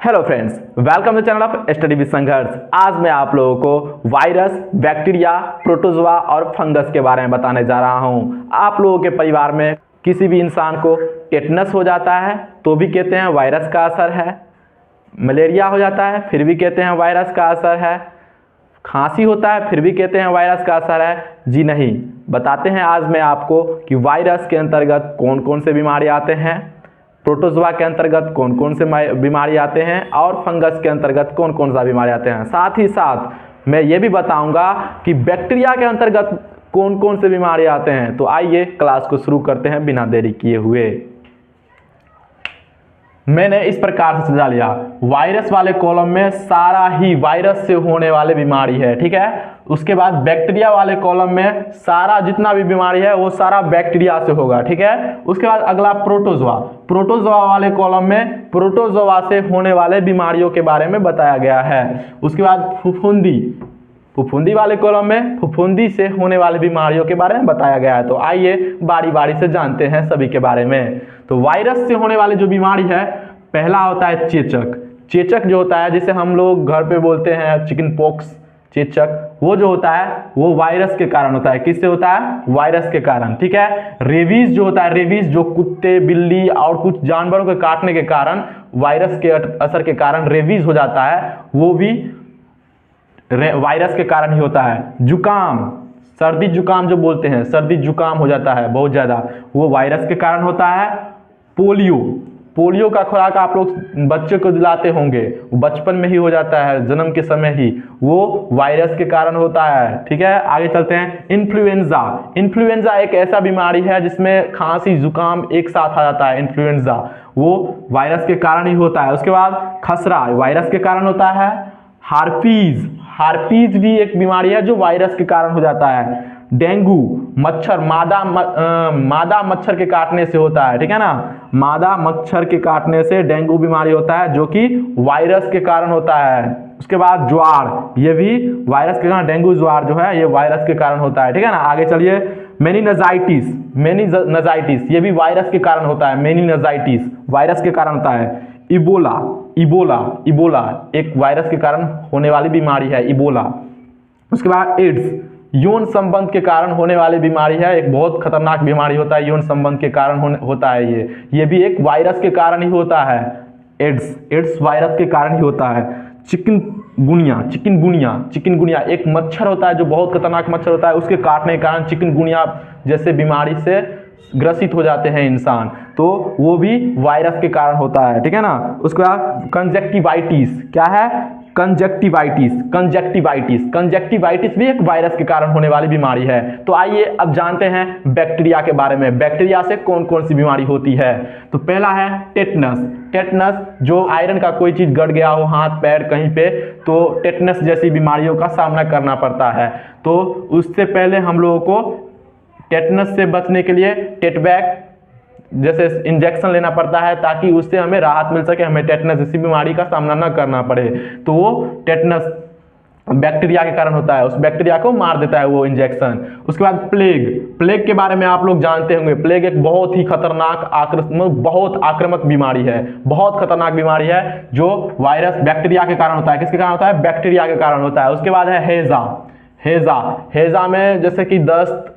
Hello friends, welcome to channel of study with Sangharsh. आज मैं आप लोगों को वायरस, बैक्टीरिया, प्रोटोजोआ और फंगस के बारे में बताने जा रहा हूं। आप लोगों के परिवार में किसी भी इंसान को टेटनस हो जाता है तो भी कहते हैं वायरस का असर है, मलेरिया हो जाता है फिर भी कहते हैं वायरस का असर है, खांसी होता है फिर भी कहते हैं वायरस का असर है। जी नहीं, बताते हैं आज मैं आपको कि वायरस के अंतर्गत कौन कौन से बीमारी आते हैं, प्रोटोजोआ के अंतर्गत कौन कौन से बीमारी आते हैं और फंगस के अंतर्गत कौन कौन सा बीमारी आते हैं। साथ ही साथ मैं ये भी बताऊंगा कि बैक्टीरिया के अंतर्गत कौन कौन से बीमारी आते हैं। तो आइए क्लास को शुरू करते हैं बिना देरी किए हुए। मैंने इस प्रकार से सजा लिया, वायरस वाले कॉलम में सारा ही वायरस से होने वाले बीमारी है, ठीक है। उसके बाद बैक्टीरिया वाले कॉलम में सारा जितना भी बीमारी है वो सारा बैक्टीरिया से होगा, ठीक है। उसके बाद अगला प्रोटोजोआ, प्रोटोजोआ वाले कॉलम में प्रोटोजोआ से होने वाले बीमारियों के बारे में बताया गया है। उसके बाद फफूंदी, फफूंदी वाले कॉलम में फफूंदी से होने वाले बीमारियों के बारे में बताया गया है। तो आइए बारी बारी से जानते हैं सभी के बारे में। तो वायरस से होने वाली जो बीमारी है, पहला होता है चेचक। चेचक जो होता है जिसे हम लोग घर पे बोलते हैं चिकन पॉक्स, चेचक, वो जो होता है वो वायरस के कारण होता है। किससे होता है? वायरस के कारण, ठीक है। रेबीज जो होता है, रेबीज जो कुत्ते, बिल्ली और कुछ जानवरों के काटने के कारण वायरस के असर के कारण रेबीज हो जाता है, वो भी वायरस के कारण ही होता है। जुकाम, सर्दी जुकाम जो बोलते हैं, सर्दी जुकाम हो जाता है बहुत ज़्यादा, वो वायरस के कारण होता है। पोलियो, पोलियो का खुराक आप लोग बच्चों को दिलाते होंगे, बचपन में ही हो जाता है, जन्म के समय ही, वो वायरस के कारण होता है, ठीक है। आगे चलते हैं। इन्फ्लुएंजा, इन्फ्लुएंजा एक ऐसा बीमारी है जिसमें खांसी जुकाम एक साथ आ जाता है, इन्फ्लुएंजा, वो वायरस के कारण ही होता है। उसके बाद खसरा, वायरस के कारण होता है। हार्पीज, हार्पीज भी एक बीमारी है जो वायरस के कारण हो जाता है। डेंगू, मच्छर, मादा मच्छर के काटने से होता है, ठीक है ना। मादा मच्छर के काटने से डेंगू बीमारी होता है जो कि वायरस के कारण होता है। उसके बाद ज्वार, ये भी वायरस के कारण, डेंगू ज्वार जो है ये वायरस के कारण होता है, ठीक है ना। आगे चलिए। मेनिनजाइटिस, मेनिनजाइटिस ये भी वायरस के कारण होता है, मेनिनजाइटिस वायरस के कारण होता है। इबोला, इबोला, इबोला एक वायरस के कारण होने वाली बीमारी है, इबोला। उसके बाद एड्स, यौन संबंध के कारण होने वाली बीमारी है, एक बहुत खतरनाक बीमारी होता है, यौन संबंध के कारण होता है, ये भी एक वायरस के कारण ही होता है। एड्स, एड्स वायरस के कारण ही होता है। चिकनगुनिया, चिकनगुनिया, चिकनगुनिया एक मच्छर होता है जो बहुत खतरनाक मच्छर होता है, उसके काटने के कारण चिकनगुनिया जैसे बीमारी से ग्रसित हो जाते हैं इंसान, तो वो भी वायरस के कारण होता है, ठीक है ना। उसके बाद कंजक्टिवाइटिस, क्या है? कंजक्टिवाइटिस, कंजक्टिवाइटिस, कंजक्टिवाइटिस भी एक वायरस के कारण होने वाली बीमारी है। तो आइए अब जानते हैं बैक्टीरिया के बारे में, बैक्टीरिया से कौन कौन सी बीमारी होती है। तो पहला है टेटनस, टेटनस जो आयरन का कोई चीज गड़ गया हो हाथ पैर कहीं पे, तो टेटनस जैसी बीमारियों का सामना करना पड़ता है। तो उससे पहले हम लोगों को टेटनस से बचने के लिए टेटवैक जैसे इंजेक्शन लेना पड़ता है ताकि उससे हमें राहत मिल सके, हमें टेटनस जैसी बीमारी का सामना न करना पड़े। तो वो टेटनस बैक्टीरिया के कारण होता है, उस बैक्टीरिया को मार देता है वो इंजेक्शन। उसके बाद प्लेग, प्लेग के बारे में आप लोग जानते होंगे, प्लेग एक बहुत ही खतरनाक बहुत आक्रामक बीमारी है, बहुत खतरनाक बीमारी है जो वायरस बैक्टीरिया के कारण होता है। किसके कारण होता है? बैक्टीरिया के कारण होता है। उसके बाद है हेजा, हेजा, हेजा में जैसे कि दस्त,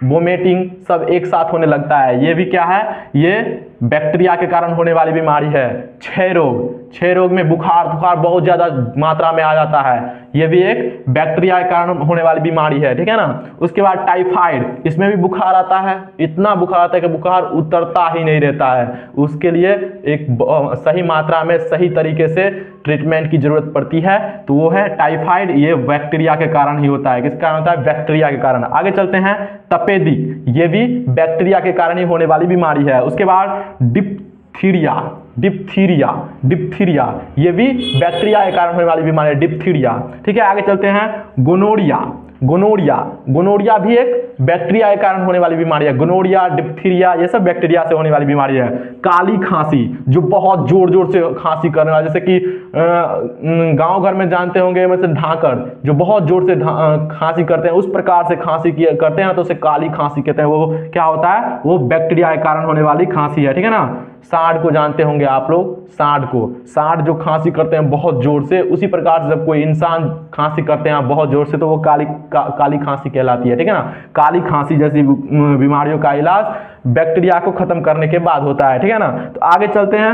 वोमिटिंग सब एक साथ होने लगता है, ये भी क्या है? ये बैक्टीरिया के कारण होने वाली बीमारी है। क्षय रोग, क्षय रोग में बुखार बहुत ज्यादा मात्रा में आ जाता है, ये भी एक बैक्टीरिया के कारण होने वाली बीमारी है, ठीक है ना। उसके बाद टाइफाइड, इसमें भी बुखार आता है, इतना बुखार आता है कि बुखार उतरता ही नहीं रहता है, उसके लिए एक सही मात्रा में सही तरीके से ट्रीटमेंट की जरूरत पड़ती है, तो वो है टाइफाइड, ये बैक्टीरिया के कारण ही होता है। किसके कारण होता है? बैक्टीरिया के कारण। आगे चलते हैं। तपेदिक, ये भी बैक्टीरिया के कारण ही होने वाली बीमारी है। उसके बाद डिप्थीरिया, डिप्थीरिया, डिप्थीरिया ये भी बैक्टीरिया के कारण होने वाली बीमारी है, डिप्थीरिया, ठीक है। आगे चलते हैं। गोनोरिया, गोनोरिया, गोनोरिया भी एक बैक्टीरिया के कारण होने वाली बीमारी है। गोनोरिया, डिप्थीरिया ये सब बैक्टीरिया से होने वाली बीमारी है। काली खांसी, जो बहुत जोर जोर से खांसी करने वाला, जैसे कि गांव घर में जानते होंगे वैसे ढाकर जो बहुत जोर से खांसी करते हैं, उस प्रकार से खांसी करते हैं तो उसे काली खांसी कहते हैं। वो क्या होता है? वो बैक्टीरिया के कारण होने वाली खांसी है, ठीक है ना। सांड को जानते होंगे आप लोग, सांड को, सांड जो खांसी करते हैं बहुत जोर से, उसी प्रकार से जब कोई इंसान खांसी करते हैं बहुत जोर से तो वो काली खांसी कहलाती है, ठीक है ना। काली खांसी जैसी बीमारियों का इलाज बैक्टीरिया को खत्म करने के बाद होता है, ठीक है ना। तो आगे चलते हैं,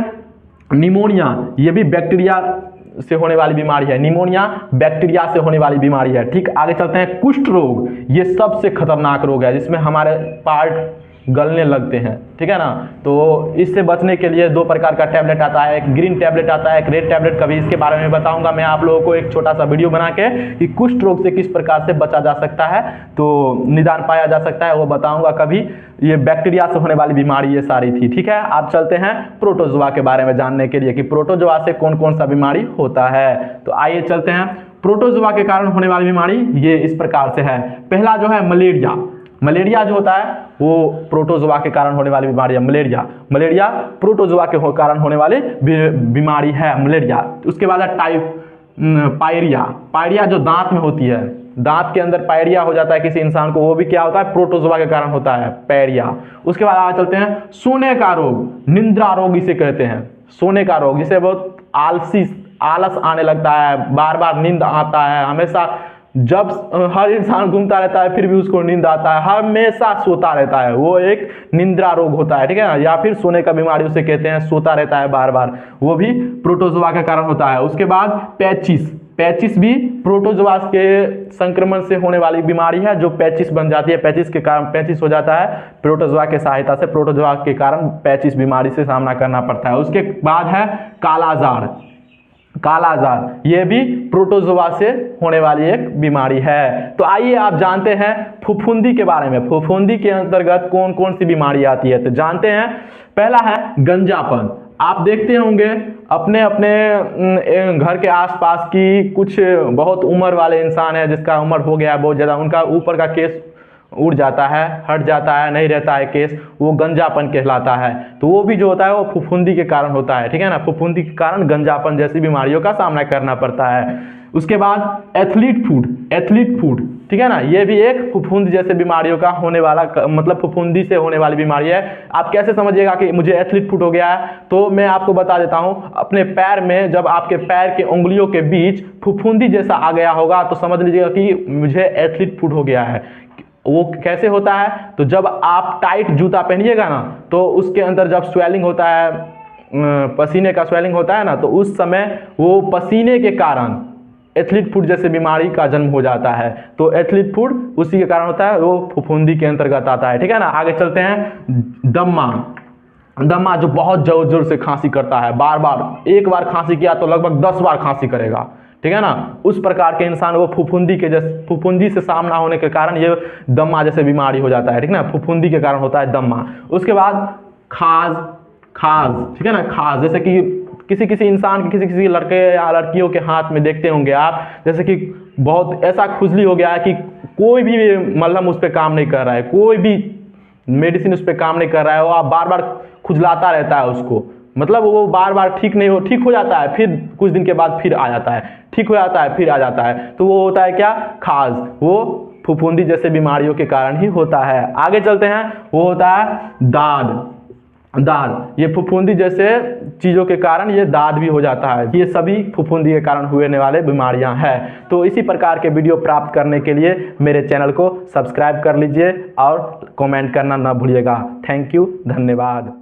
निमोनिया, ये भी बैक्टीरिया से होने वाली बीमारी है, निमोनिया बैक्टीरिया से होने वाली बीमारी है, ठीक। आगे चलते हैं, कुष्ठ रोग, ये सबसे खतरनाक रोग है जिसमें हमारे पार्ट गलने लगते हैं, ठीक है ना। तो इससे बचने के लिए 2 प्रकार का टैबलेट आता है, एक ग्रीन टैबलेट आता है, एक रेड टैबलेट। कभी इसके बारे में बताऊंगा मैं आप लोगों को एक छोटा सा वीडियो बना के कि कुष्ठ रोग से किस प्रकार से बचा जा सकता है, तो निदान पाया जा सकता है, वो बताऊंगा कभी। ये बैक्टीरिया से होने वाली बीमारी ये सारी थी, ठीक है। आप चलते हैं प्रोटोजोआ के बारे में जानने के लिए कि प्रोटोजोआ से कौन कौन सा बीमारी होता है। तो आइए चलते हैं, प्रोटोजोआ के कारण होने वाली बीमारी ये इस प्रकार से है। पहला जो है मलेरिया, मलेरिया जो होता है वो प्रोटोजोआ के कारण होने वाली बीमारी है, मलेरिया प्रोटोजोआ के कारण होने वाली बीमारी है मलेरिया। उसके बाद है पायरिया जो दांत में होती है, दांत के अंदर पायरिया हो जाता है किसी इंसान को, वो भी क्या होता है, प्रोटोजोआ के कारण होता है, पायरिया। उसके बाद आगे चलते हैं, सोने का रोग, निद्रा रोग इसे कहते हैं, सोने का रोग, जिसे बहुत आलस आने लगता है, बार बार नींद आता है, हमेशा जब हर इंसान घूमता रहता है फिर भी उसको नींद आता है, हमेशा सोता रहता है, वो एक निद्रा रोग होता है, ठीक है ना। या फिर सोने का बीमारी उसे कहते हैं, सोता रहता है बार बार, वो भी प्रोटोजोआ के कारण होता है। उसके बाद पैचिस भी प्रोटोजोआ के संक्रमण से होने वाली बीमारी है, जो पैचिस बन जाती है, पैचिस के कारण पैचिस हो जाता है, प्रोटोजोआ के सहायता से प्रोटोजोआ के कारण पैचिस बीमारी से सामना करना पड़ता है। उसके बाद है कालाजार, ये भी प्रोटोजोआ से होने वाली एक बीमारी है। तो आइए आप जानते हैं फफूंदी के बारे में, फफूंदी के अंतर्गत कौन कौन सी बीमारी आती है, तो जानते हैं। पहला है गंजापन, आप देखते होंगे अपने घर के आसपास की कुछ बहुत उम्र वाले इंसान है जिसका उम्र हो गया है बहुत ज़्यादा, उनका ऊपर का केस उड़ जाता है, हट जाता है, नहीं रहता है केस, वो गंजापन कहलाता है। तो वो भी जो होता है वो फफूंदी के कारण होता है, ठीक है ना। फफूंदी के कारण गंजापन जैसी बीमारियों का सामना करना पड़ता है। उसके बाद एथलीट फूड, ठीक है ना, ये भी एक फफूंदी जैसे बीमारियों का होने वाला, मतलब फफूंदी से होने वाली बीमारी है। आप कैसे समझिएगा कि मुझे एथलीट फूड हो गया है, तो मैं आपको बता देता हूँ, अपने पैर में जब आपके पैर के उंगलियों के बीच फफूंदी जैसा आ गया होगा तो समझ लीजिएगा कि मुझे एथलीट फूड हो गया है। वो कैसे होता है, तो जब आप टाइट जूता पहनिएगा ना तो उसके अंदर जब स्वेलिंग होता है, पसीने का स्वेलिंग होता है ना, तो उस समय वो पसीने के कारण एथलीट फूड जैसे बीमारी का जन्म हो जाता है। तो एथलीट फूड उसी के कारण होता है, वो फफूंदी के अंतर्गत आता है, ठीक है ना। आगे चलते हैं, दम्मा जो बहुत जोर जोर से खांसी करता है, बार बार, एक बार खांसी किया तो लगभग 10 बार खांसी करेगा, ठीक है ना। उस प्रकार के इंसान वो फफूंदी से सामना होने के कारण ये दम्मा जैसे बीमारी हो जाता है, ठीक है ना, फफूंदी के कारण होता है दम्मा। उसके बाद खाज, ठीक है ना, खाज, जैसे कि किसी इंसान के किसी लड़के या लड़कियों के हाथ में देखते होंगे आप, जैसे कि बहुत ऐसा खुजली हो गया है कि कोई भी मलहम उस पर काम नहीं कर रहा है, कोई भी मेडिसिन उस पर काम नहीं कर रहा है, वो आप बार बार खुजलाता रहता है उसको, मतलब वो बार बार ठीक हो जाता है, फिर कुछ दिन के बाद फिर आ जाता है, ठीक हो जाता है, फिर आ जाता है। तो वो होता है क्या, खाज, वो फफूंदी जैसे बीमारियों के कारण ही होता है। आगे चलते हैं, वो होता है दाद, ये फफूंदी जैसे चीज़ों के कारण ये दाद भी हो जाता है। ये सभी फफूंदी के कारण होने वाले बीमारियां हैं। तो इसी प्रकार के वीडियो प्राप्त करने के लिए मेरे चैनल को सब्सक्राइब कर लीजिए और कमेंट करना ना भूलिएगा। थैंक यू, धन्यवाद।